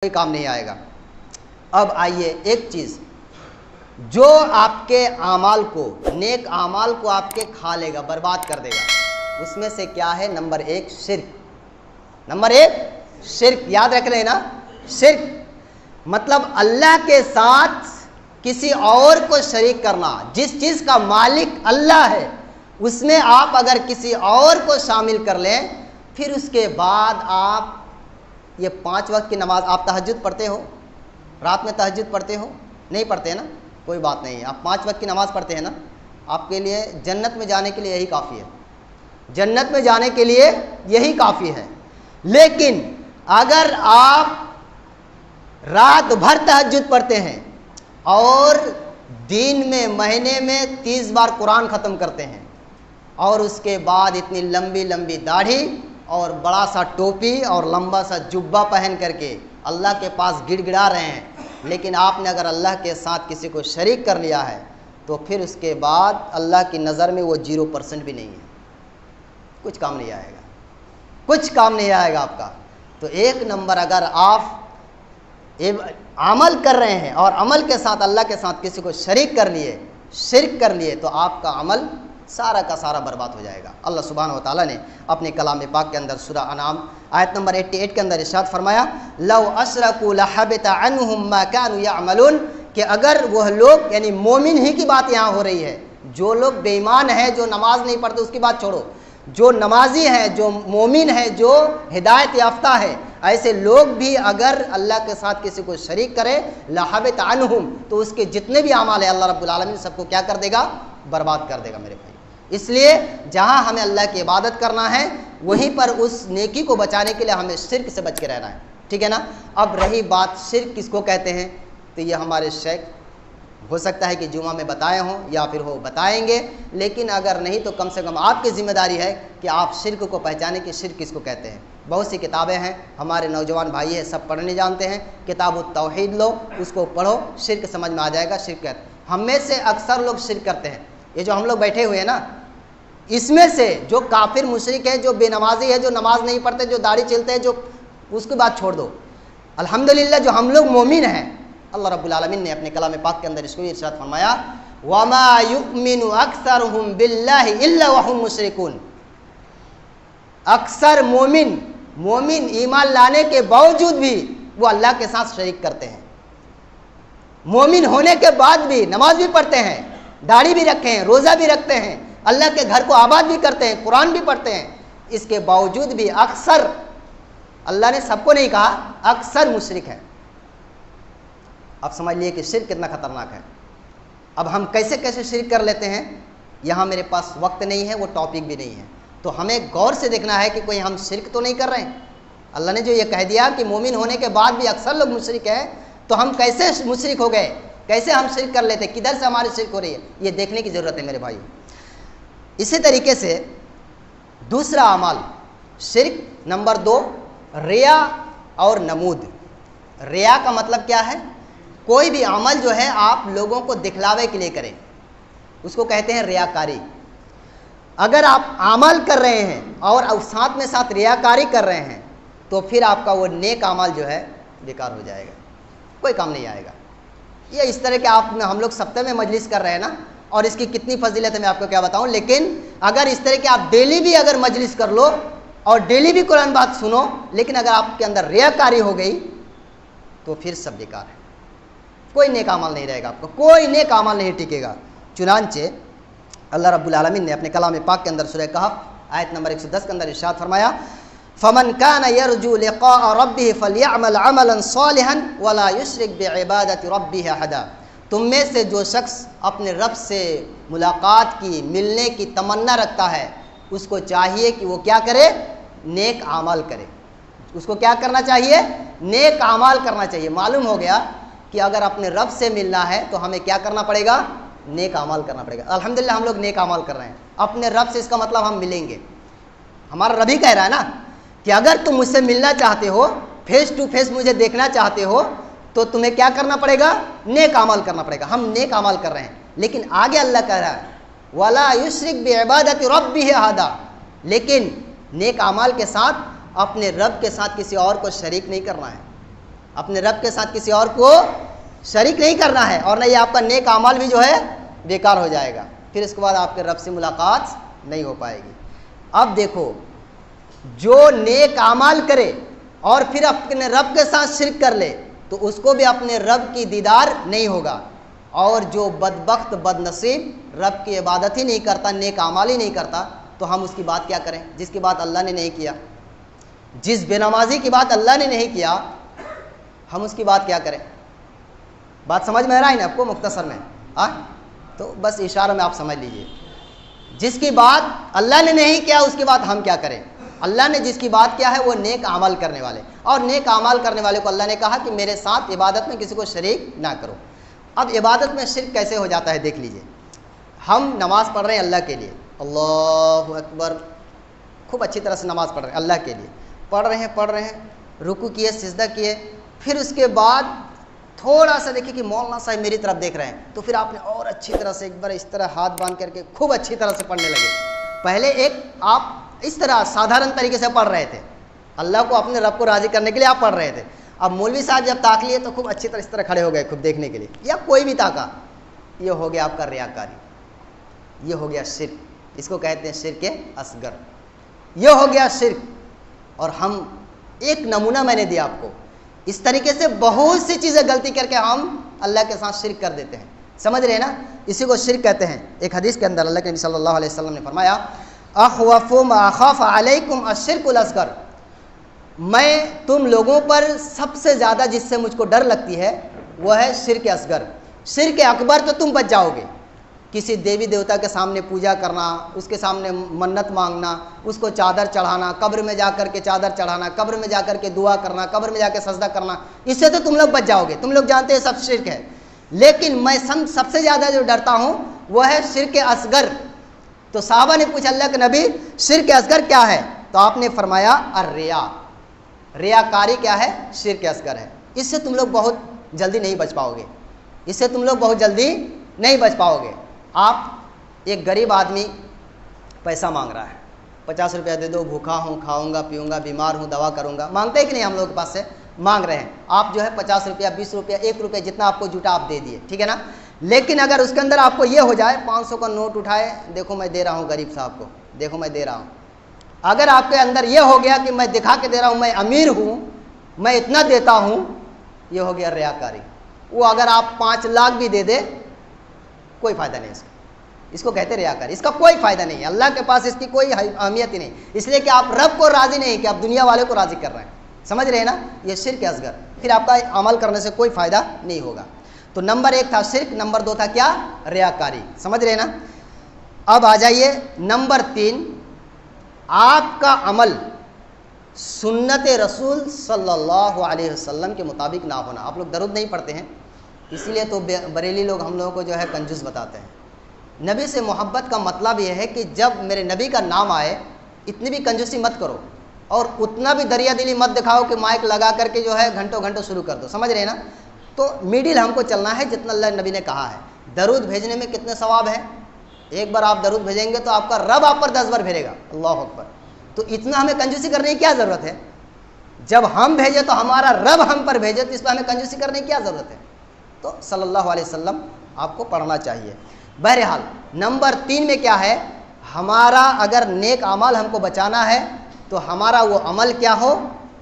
کوئی کام نہیں آئے گا۔ اب آئیے ایک چیز جو آپ کے اعمال کو، نیک اعمال کو آپ کے کھا لے گا، برباد کر دے گا، اس میں سے کیا ہے؟ نمبر ایک شرک۔ نمبر ایک شرک، یاد رکھ رہے نا؟ شرک مطلب اللہ کے ساتھ کسی اور کو شریک کرنا۔ جس چیز کا مالک اللہ ہے اس میں آپ اگر کسی اور کو شامل کر لیں، پھر اس کے بعد آپ یہ 5 وقت کی نماز، آپ تہجد پڑھتے ہو؟ رات میں تہجد پڑھتے ہو؟ نہیں پڑھتے ہیں نا؟ کوئی بات نہیں، آپ 5 وقت کی نماز پڑھتے ہیں نا؟ آپ کے لیے جنت میں جانے کے لیے یہی کافی ہے، جنت میں جانے کے لیے یہی کافی ہے۔ لیکن اگر آپ رات بھر تہجد پڑھتے ہیں اور دن میں، مہینے میں 30 بار قرآن ختم کرتے ہیں، اور اس کے بعد اتنی لمبی لمبی داڑھی اور بڑا سا ٹوپی اور لمبا سا جبہ پہن کر کے اللہ کے پاس گڑ گڑا رہے ہیں، لیکن آپ نے اگر اللہ کے ساتھ کسی کو شریک کر لیا ہے تو پھر اس کے بعد اللہ کی نظر میں وہ 0% بھی نہیں ہے، کچھ کام نہیں آئے گا، کچھ کام نہیں آئے گا آپ کا۔ تو ایک نمبر اگر آپ عمل کر رہے ہیں اور عمل کے ساتھ اللہ کے ساتھ کسی کو شریک کر لیے، شرک کر لیے، تو آپ کا عمل سارا کا سارا برباد ہو جائے گا۔ اللہ سبحانہ و تعالیٰ نے اپنے کلام پاک کے اندر سورہ انعام آیت نمبر 88 کے اندر ارشاد فرمایا، لو اشرکوا لحبط عنہم ما كانوا يعملون، کہ اگر وہ لوگ، یعنی مومن ہی کی بات یہاں ہو رہی ہے، جو لوگ بے ایمان ہیں، جو نماز نہیں پڑھتے اس کی بات چھوڑو، جو نمازی ہیں، جو مومن ہے، جو ہدایت یافتہ ہے، ایسے لوگ بھی اگر اللہ کے ساتھ کسی کو شریک کرے، لحبط عنہم، تو اس کے جتنے بھی اعمال ہیں اللہ رب العالمین سب کو کیا کر دے گا؟ برباد کر دے گا میرے بھائی۔ اس لیے جہاں ہمیں اللہ کی عبادت کرنا ہے وہیں پر اس نیکی کو بچانے کے لیے ہمیں شرک سے بچ کے رہنا ہے، ٹھیک ہے نا؟ اب رہی بات شرک کس کو کہتے ہیں، تو یہ ہمارے شیخ ہو سکتا ہے کہ جمعہ میں بتائے ہوں یا پھر وہ بتائیں گے، لیکن اگر نہیں تو کم سے کم آپ کی ذمہ داری ہے کہ آپ شرک کو پہچانیں کہ شرک کس کو کہتے ہیں۔ بہت سی کتابیں ہیں، ہمارے نوجوان بھائی ہیں سب پڑھنے جانتے ہیں، کتاب التوحید لو، اس کو پڑھو، شرک سمجھ میں آ جائے گا۔ شرک ہم میں سے اکثر لوگ شرک کرتے ہیں، یہ جو ہم لوگ بیٹھے ہوئے ہیں نا، اس میں سے جو کافر مشرک ہے، جو بے نمازی ہے، جو نماز نہیں پڑھتے، جو داڑھی چلتے ہیں، جو اس کی بات چھوڑ دو، الحمدللہ جو ہم لوگ مومن ہیں، اللہ رب العالمین نے اپنے کلام پاک کے اندر اس کو ارشاد فرمایا، وَمَا يُؤْمِنُ أَكْثَرُهُمْ بِاللَّهِ إِلَّا وَهُمْ مُشْرِكُونَ، اکثر مومن ایمان لانے کے باوجود بھی وہ اللہ کے ساتھ شریک کرتے ہیں، مومن ہونے کے بعد بھی نماز بھی پڑھتے ہیں، داڑھی بھی رکھتے ہیں، روزہ بھی رکھتے ہیں، اللہ کے گھر کو آباد بھی کرتے ہیں، قرآن بھی پڑھتے ہیں، اس کے باوجود بھی اکثر، اللہ نے سب کو نہیں کہا، اکثر مشرک ہے۔ اب سمجھ لیے کہ شرک کتنا خطرناک ہے۔ اب ہم کیسے کیسے شرک کر لیتے ہیں، یہاں میرے پاس وقت نہیں ہے، وہ ٹاپک بھی نہیں ہے، تو ہمیں غور سے دیکھنا ہے کہ کوئی ہم شرک تو نہیں کر رہے ہیں۔ اللہ نے جو یہ کہہ دیا کہ مومن ہونے کے بعد بھی اکثر لوگ مشرک ہیں، تو ہم کیسے مشرک ہو گئے، کیسے ہم شرک کر لیتے، کدھر سے ہماری شرک ہو رہی ہے، یہ دیکھنے کی ضرورت ہے میرے بھائی۔ اسی طریقے سے دوسرا اعمال شرک، نمبر 2 ریا اور نمود۔ ریا کا مطلب کیا ہے؟ کوئی بھی عمل جو ہے آپ لوگوں کو دکھلاوے کے لیے کریں، اس کو کہتے ہیں ریاکاری۔ اگر آپ عمل کر رہے ہیں اور ساتھ میں ساتھ ریاکاری کر رہے ہیں تو پھر آپ کا وہ نیک عمل جو ہے بیکار ہو جائے گا، کوئی کام نہیں آئے گا۔ یہ اس طرح کہ ہم لوگ سفتے میں مجلس کر رہے ہیں نا، اور اس کی کتنی فضیلت ہے میں آپ کو کیا بتاؤں، لیکن اگر اس طرح کہ آپ ڈیلی بھی اگر مجلس کر لو اور ڈیلی بھی قرآن بات سنو، لیکن اگر آپ کے اندر ریاکاری ہو گئی تو پھر سب بیکار ہے، کوئی نیک عمل نہیں رہے گا، آپ کو کوئی نیک عمل نہیں ٹکے گا۔ چنانچہ اللہ رب العالمین نے اپنے کلام پاک کے اندر سورہ کہف آیت نمبر 110 کے اندر ارشاد فرمایا، فَمَنْ كَانَ يَرْجُو لِقَاءَ رَبِّهِ فَلْيَعْمَلْ عَمَلًا صَالِحًا وَلَا يُشْرِكْ بِعِبَادَةِ رَبِّهِ أَحَدًا، تم میں سے جو شخص اپنے رب سے ملاقات کی، ملنے کی تمنا رکھتا ہے، اس کو چاہیے کہ وہ کیا کرے؟ نیک اعمال کرے۔ اس کو کیا کرنا چاہیے؟ نیک اعمال کرنا چاہیے۔ معلوم ہو گیا کہ اگر اپنے رب سے ملنا ہے تو ہمیں کیا کرنا پڑے گا؟ نیک اعمال کرنا پڑے گا۔ الحمدللہ ہم لوگ نیک اعمال کر رہے ہیں اپنے رب سے، اس کا مطلب ہم ملیں گے۔ ہمارا رب ہی کہہ رہا ہے نا کہ اگر تم مجھ سے ملنا چاہتے ہو، فیس ٹو فیس مجھے دیکھنا چاہتے ہو، تو تمہیں کیا کرنا پڑے گا؟ نیک اعمال کرنا پڑے گا۔ ہم نیک اعمال کر رہے ہیں، لیکن آگے اللہ کہہ رہا ہے وَلَا يُشْرِكْ بِعِبَادَةِ رَبِّهِ أَحَدًا، لیکن نیک اعمال کے ساتھ اپنے رب کے ساتھ کسی اور کو شریک نہیں کرنا ہے۔ اپنے رب کے ساتھ کسی اور کو شریک نہیں کرنا ہے، اور نہ یہ آپ کا نیک اعمال بھی جو ہے بیکار ہو جائے گا، پھر اس کے بعد آپ کے رب سے ملاقات نہیں ہو پائے گی۔ اب دیکھو، جو نیک اعمال کرے اور پھر اپنے رب کے ساتھ شرک کر لے تو اس کو بھی اپنے رب کی دیدار نہیں ہوگا، اور جو بدبخت بد نصیب رب کی عبادت ہی نہیں کرتا، نیک اعمال ہی نہیں کرتا، تو ہم اس کی بات کیا کریں جس کی بات اللہ نے نہیں کیا؟ جس بے نمازی کی بات اللہ نے نہیں کیا، ہم اس کی بات کیا کریں؟ بات سمجھ میں آ رہا ہے نا آپ کو مختصر میں؟ تو بس اشارہ میں آپ سمجھ لیجئے، جس کی بات اللہ نے نہیں کیا اس کی بات ہم کیا کریں؟ اللہ نے جس کی بات کیا ہے وہ نیک اعمال کرنے والے، اور نیک اعمال کرنے والے کو اللہ نے کہا کہ میرے ساتھ عبادت میں کسی کو شریک نہ کرو۔ اب عبادت میں شرک کیسے ہو جاتا ہے دیکھ لیجئے۔ ہم نماز پڑھ رہے ہیں اللہ کے لیے، اللہ اکبر، خوب اچھی طرح سے نماز پڑھ رہے ہیں اللہ کے لیے، پڑھ رہے ہیں، رکوع کیے، سجدہ کیے، پھر اس کے بعد تھوڑا سا دیکھیں کہ مولانا صاحب میری طرف دیکھ رہے ہیں، تو پھر آپ نے اور اچھی طرح سے ایک بار اس طرح ہاتھ باندھ کر کے خوب اچھی طرح سے پڑھنے لگے۔ پہلے ایک آپ اس طرح سادھارن طریقے سے پڑھ رہے تھے، اللہ کو اپنے رب کو راضی کرنے کے لیے آپ پڑھ رہے تھے، اب مولوی صاحب جب تاک لیے تو خوب اچھی طرح اس طرح کھڑے ہو گئے خوب دیکھنے کے لیے، یا کوئی بھی تاکا، یہ ہو گیا آپ کا ریاکاری، یہ ہو گیا شرک، اس کو کہتے ہیں شرک اصغر، یہ ہو گیا شرک۔ اور ہم ایک نمونہ میں نے دیا آپ کو، اس طریقے سے بہت سی چیزیں غلطی کر کے ہم اللہ کے ساتھ شرک کر دیتے ہیں، سمجھ رہے ہیں نا؟ اسی کو شرک کہتے ہیں۔ ایک حدیث کے اندر اللہ کے نبی صلی اللہ علیہ وسلم نے فرمایا، اخوف ما اخاف علیکم الشرک الاصغر، میں تم لوگوں پر سب سے زیادہ جس سے مجھ کو ڈر لگتی ہے وہ ہے شرک اصغر۔ شرک اکبر تو تم بچ جاؤ گے، کسی دیوی دیوتا کے سامنے پوجا کرنا، اس کے سامنے منت مانگنا، اس کو چادر چڑھانا، قبر میں جا کر کے چادر چڑھانا، قبر میں جا کر کے دعا کرنا، قبر میں جا کے سجدہ کرنا، اس سے تو تم لوگ بچ جاؤ گے، تم لوگ جانتے ہیں سب شرک ہے۔ لیکن میں سب سے زیادہ جو ڈرتا ہوں وہ ہے شرک اصغر۔ تو صحابہ نے پوچھا اللہ کے نبی شرک اصغر کیا ہے؟ تو آپ نے فرمایا الریا، ریاکاری کیا ہے؟ شرک اصغر ہے۔ اس سے تم لوگ بہت جلدی نہیں بچ پاؤ گے، اس سے تم لوگ بہت جلدی نہیں بچ پاؤ گے۔ آپ ایک غریب آدمی پیسہ مانگ رہا ہے، 50 روپیہ دے دو، بھوکا ہوں، کھاؤں گا پیوں گا، بیمار ہوں، دوا کروں گا، مانگتے ہیں کہ نہیں؟ ہم لوگ کے پاس سے مانگ رہے ہیں، آپ جو ہے 50 روپیہ 20 روپیہ 1 روپیہ جتنا آپ کو جھوٹا آپ دے دیے، ٹھیک ہے نا؟ لیکن اگر اس کے اندر آپ کو یہ ہو جائے 500 کا نوٹ اٹھائے، دیکھو میں دے رہا ہوں غریب صاحب کو، دیکھو میں دے رہا ہوں، اگر آپ کے اندر یہ ہو گیا کہ میں دکھا کے دے رہا ہوں میں امیر ہوں، میں اتنا دیتا ہوں، یہ ہو گیا ریاکاری۔ وہ اگر آپ 5 لاکھ بھی دے دے کوئی فائدہ نہیں اس کو کہتے ریاکاری، اس کا کوئی فائدہ نہیں ہے، اللہ کے پاس اس کی کوئی اہمیت ہی نہیں، اس لیے کہ آپ رب کو راضی نہیں کہ آپ دنیا والے کو راضی کر رہے ہیں، سمجھ رہے ہیں نا؟ یہ شرک اصغر، پھر آپ کا عمل کرنے سے کوئی فائدہ نہیں ہوگا۔ تو نمبر 1 تھا شرک، نمبر 2 تھا کیا؟ ریاکاری، سمجھ رہے ہیں نا؟ اب آ جائیے نمبر 3، آپ کا عمل سنت رسول صلی اللہ علیہ وسلم کے مطابق نہ ہونا۔ آپ لوگ درود نہیں پڑھتے ہیں، اسی لیے تو بریلی لوگ ہم لوگوں کو جو ہے کنجوس بتاتے ہیں۔ نبی سے محبت کا مطلب یہ ہے کہ جب میرے نبی کا نام آئے اتنی بھی کنجوسی مت کرو، اور اتنا بھی دریا دلی مت دکھاؤ کہ مائک لگا کر کے جو ہے گھنٹوں گھنٹوں شروع کر دو، سمجھ رہے ہیں نا؟ تو میڈل ہم کو چلنا ہے جتنا اللہ نبی نے کہا ہے۔ درود بھیجنے میں کتنے ثواب ہیں؟ ایک بار آپ درود بھیجیں گے تو آپ کا رب آپ پر 10 بار بھیجے گا، اللہ اکبر۔ تو اتنا ہمیں کنجوسی کرنے کی کیا ضرورت ہے؟ جب ہم بھیجے تو ہمارا رب ہم پر بھیجے، تو اس پہ ہمیں کنجوسی کرنے کی کیا ضرورت ہے؟ تو صلی اللہ علیہ وسلم آپ کو پڑھنا چاہیے۔ بہرحال نمبر 3 میں کیا ہے؟ ہمارا اگر نیک اعمال ہم کو بچانا ہے تو ہمارا وہ عمل کیا ہو؟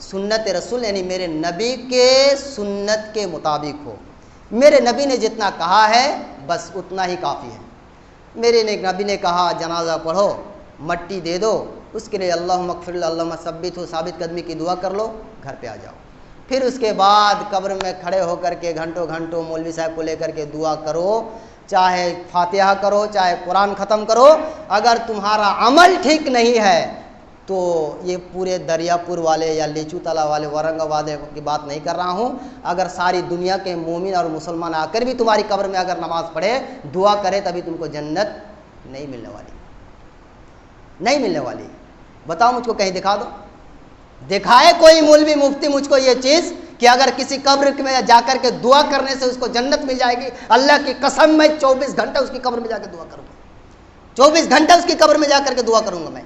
سنت رسول، یعنی میرے نبی کے سنت کے مطابق ہو۔ میرے نبی نے جتنا کہا ہے بس اتنا ہی کافی ہے۔ میرے نبی نے کہا جنازہ پڑھو، مٹی دے دو، اس کے لیے اللہم اغفر لی، اللہم ثبت ہو، ثابت قدمی کی دعا کر لو، گھر پہ آ جاؤ۔ پھر اس کے بعد قبر میں کھڑے ہو کر کے گھنٹوں گھنٹوں مولوی صاحب کو لے کر کے دعا کرو، چاہے فاتحہ کرو، چاہے قرآن ختم کرو، اگر تمہارا عمل ٹھیک نہیں ہے تو یہ پورے دریا پور والے یا لیچو تلا والے ورنگ والے کی بات نہیں کر رہا ہوں، اگر ساری دنیا کے مومن اور مسلمان آ کر بھی تمہاری قبر میں اگر نماز پڑھے، دعا کرے، تبھی تم کو جنت نہیں ملنے والی، نہیں ملنے والی۔ بتاؤ مجھ کو کہیں دکھا دو، دکھائے کوئی مولوی مفتی مجھ کو یہ چیز کہ اگر کسی قبر میں جا کر کے دعا کرنے سے اس کو جنت مل جائے گی۔ اللہ کی قسم میں 24 گھنٹہ اس کی قبر میں جا کے دعا کروں گا، 24 گھنٹہ اس کی قبر میں جا کر کے دعا کروں گا میں۔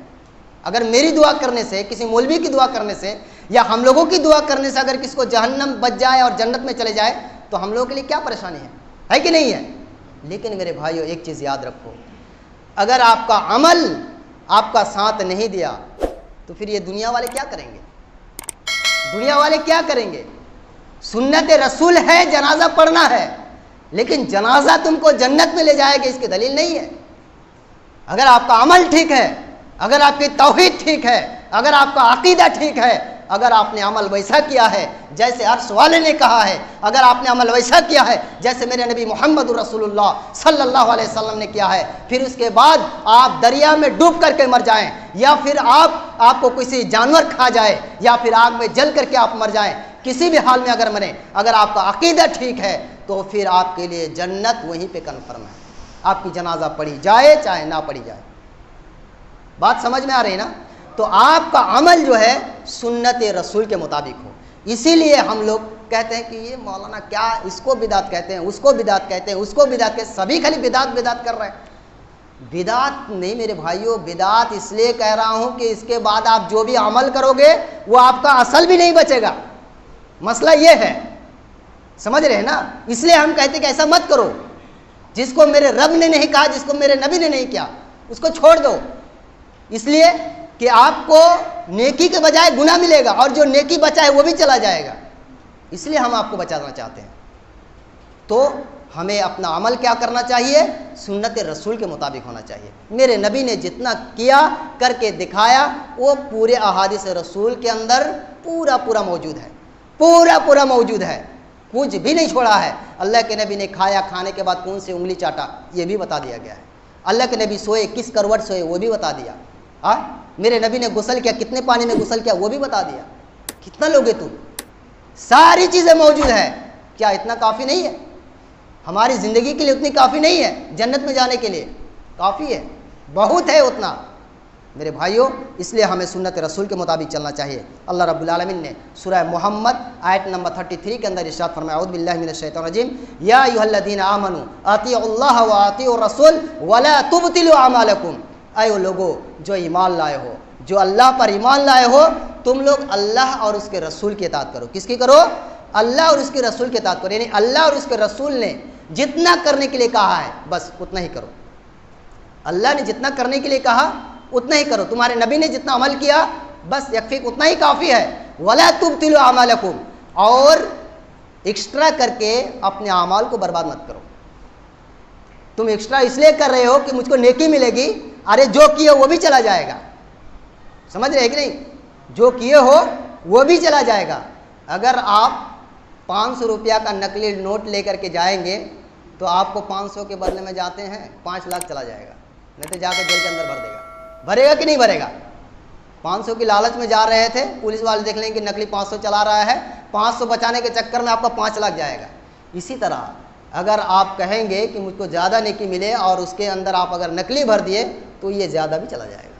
اگر میری دعا کرنے سے، کسی مولوی کی دعا کرنے سے یا ہم لوگوں کی دعا کرنے سے اگر کسی کو جہنم بچ جائے اور جنت میں چلے جائے تو ہم لوگوں کے لیے کیا پریشانی ہے کہ نہیں ہے؟ لیکن میرے بھائیو ایک چیز یاد رکھو، اگر آپ کا عمل آپ کا ساتھ نہیں دیا تو پھر یہ دنیا والے کیا کریں گے؟ دنیا والے کیا کریں گے؟ سنت رسول ہے جنازہ پڑھنا ہے، لیکن جنازہ تم کو جنت میں لے جائے گا اس کی دلیل نہیں ہے۔ اگر آپ کا عمل ٹھیک ہے، اگر آپ کی توحید ٹھیک ہے، اگر آپ کا عقیدہ ٹھیک ہے، اگر آپ نے عمل ویسا کیا ہے جیسے عرش والے نے کہا ہے، اگر آپ نے عمل ویسا کیا ہے جیسے میرے نبی محمد رسول اللہ صلی اللہ علیہ وسلم نے کیا ہے، پھر اس کے بعد آپ دریا میں ڈوب کر کے مر جائیں، یا پھر آپ کو کسی جانور کھا جائے، یا پھر آگ میں جل کر کے آپ مر جائیں، کسی بھی حال میں اگر مریں، اگر آپ کا عقیدہ ٹھیک ہے تو پھر آپ کے لیے جنت وہیں پہ کنفرم ہے، آپ کی جنازہ پڑھی جائے چاہے نہ پڑھی جائے۔ بات سمجھ میں آ رہی نا؟ تو آپ کا عمل جو ہے سنت رسول کے مطابق ہو۔ اسی لیے ہم لوگ کہتے ہیں کہ یہ مولانا کیا اس کو بدعت کہتے ہیں، اس کو بدعت کہتے ہیں، اس کو بدعت کہتے ہیں، سبھی خالی بدعت کر رہے ہیں۔ بدعت نہیں میرے بھائیوں، بدعت اس لیے کہہ رہا ہوں کہ اس کے بعد آپ جو بھی عمل کرو گے وہ آپ کا اصل بھی نہیں بچے گا، مسئلہ یہ ہے، سمجھ رہے ہیں نا؟ اس لیے ہم کہتے ہیں کہ ایسا مت کرو، جس کو میرے رب نے نہیں کہا، جس کو میرے نبی نے نہیں کیا، اس کو چھوڑ دو، اس لیے کہ آپ کو نیکی کے بجائے گناہ ملے گا، اور جو نیکی بچا ہے وہ بھی چلا جائے گا، اس لیے ہم آپ کو بچانا چاہتے ہیں۔ تو ہمیں اپنا عمل کیا کرنا چاہیے؟ سنت رسول کے مطابق ہونا چاہیے۔ میرے نبی نے جتنا کیا کر کے دکھایا وہ پورے احادیث رسول کے اندر پورا موجود ہے، پورا موجود ہے، کچھ بھی نہیں چھوڑا ہے۔ اللہ کے نبی نے کھایا، کھانے کے بعد کون سی انگلی چاٹا یہ بھی بتا دیا گیا ہے۔ اللہ کے نبی سوئے کس کروٹ سوئے وہ بھی بتا دیا۔ میرے نبی نے غسل کیا کتنے پانی میں غسل کیا وہ بھی بتا دیا۔ کتنا لوگے تم؟ ساری چیزیں موجود ہیں۔ کیا اتنا کافی نہیں ہے؟ ہماری زندگی کے لیے اتنی کافی نہیں ہے؟ جنت میں جانے کے لیے کافی ہے، بہت ہے اتنا میرے بھائیوں۔ اس لیے ہمیں سنت رسول کے مطابق چلنا چاہیے۔ اللہ رب العالمین نے سورہ محمد آیت نمبر 33 کے اندر ارشاد فرمایا، اعوذ باللہ من الشیطان الرجیم، یا ایھا الذین آمنوا اطیعوا اللہ واطیعوا الرسول ولا تبطلوا اعمالکم۔ اے وہ لوگو جو ایمان لائے ہو، جو اللہ پر ایمان لائے ہو، تم لوگ اللہ اور اس کے رسول کی اطاعت کرو۔ کس کی کرو؟ اللہ اور اس کے رسول کی اطاعت کرو، یعنی اللہ اور اس کے رسول نے جتنا کرنے کے لیے کہا ہے بس اتنا ہی کرو۔ اللہ نے جتنا کرنے کے لیے کہا اتنا ہی کرو، تمہارے نبی نے جتنا عمل کیا بس یکفیک اتنا ہی کافی ہے۔ ولا تبطلوا اعمالکم، اور ایکسٹرا کر کے اپنے اعمال کو برباد مت کرو۔ تم ایکسٹرا اس لیے کر رہے ہو کہ مجھ کو نیکی ملے گی، ارے جو کیے وہ بھی چلا جائے گا، سمجھ رہے کہ نہیں؟ جو کیے ہو وہ بھی چلا جائے گا۔ اگر آپ 500 روپیہ کا نقلی نوٹ لے کر کے جائیں گے تو آپ کو 500 کے بدلے میں جاتے ہیں 5 لاکھ چلا جائے گا، نہیں تو جا کے جیل کے اندر بھر دے گا۔ بھرے گا کہ نہیں بھرے گا؟ 500 کی لالچ میں جا رہے تھے، پولیس والے دیکھ لیں کہ نقلی 500 چلا رہا ہے، 500 بچانے کے چکر میں آپ کا 5 لاکھ جائے گا۔ اسی طرح اگر آپ کہیں گے کہ مجھ کو زیادہ نیکی ملے اور اس کے اندر آپ اگر نقلی بھر دیے تو یہ زیادہ بھی چلا جائے گا۔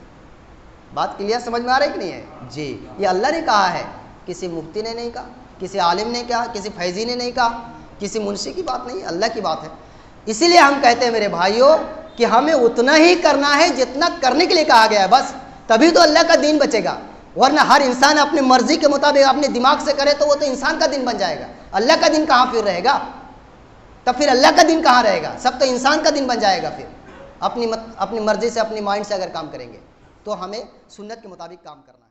بات کلیئر سمجھ میں آ رہی کہ نہیں ہے؟ جی، یہ اللہ نے کہا ہے، کسی مفتی نے نہیں کہا، کسی عالم نے کہا، کسی فیضی نے نہیں کہا، کسی منشی کی بات نہیں، اللہ کی بات ہے۔ اسی لیے ہم کہتے ہیں میرے بھائیوں کہ ہمیں اتنا ہی کرنا ہے جتنا کرنے کے لیے کہا گیا ہے، بس تبھی تو اللہ کا دین بچے گا۔ ورنہ ہر انسان اپنی مرضی کے مطابق اپنے دماغ سے کرے تو وہ تو انسان کا دین بن جائے گا، اللہ کا دین کہاں پھر رہے گا؟ تب پھر اللہ کا دین کہاں رہے گا؟ سب تو انسان کا دین بن جائے گا۔ پھر اپنی مرضی سے اپنی مائنڈ سے اگر کام کریں گے تو ہمیں سنت کے مطابق کام کرنا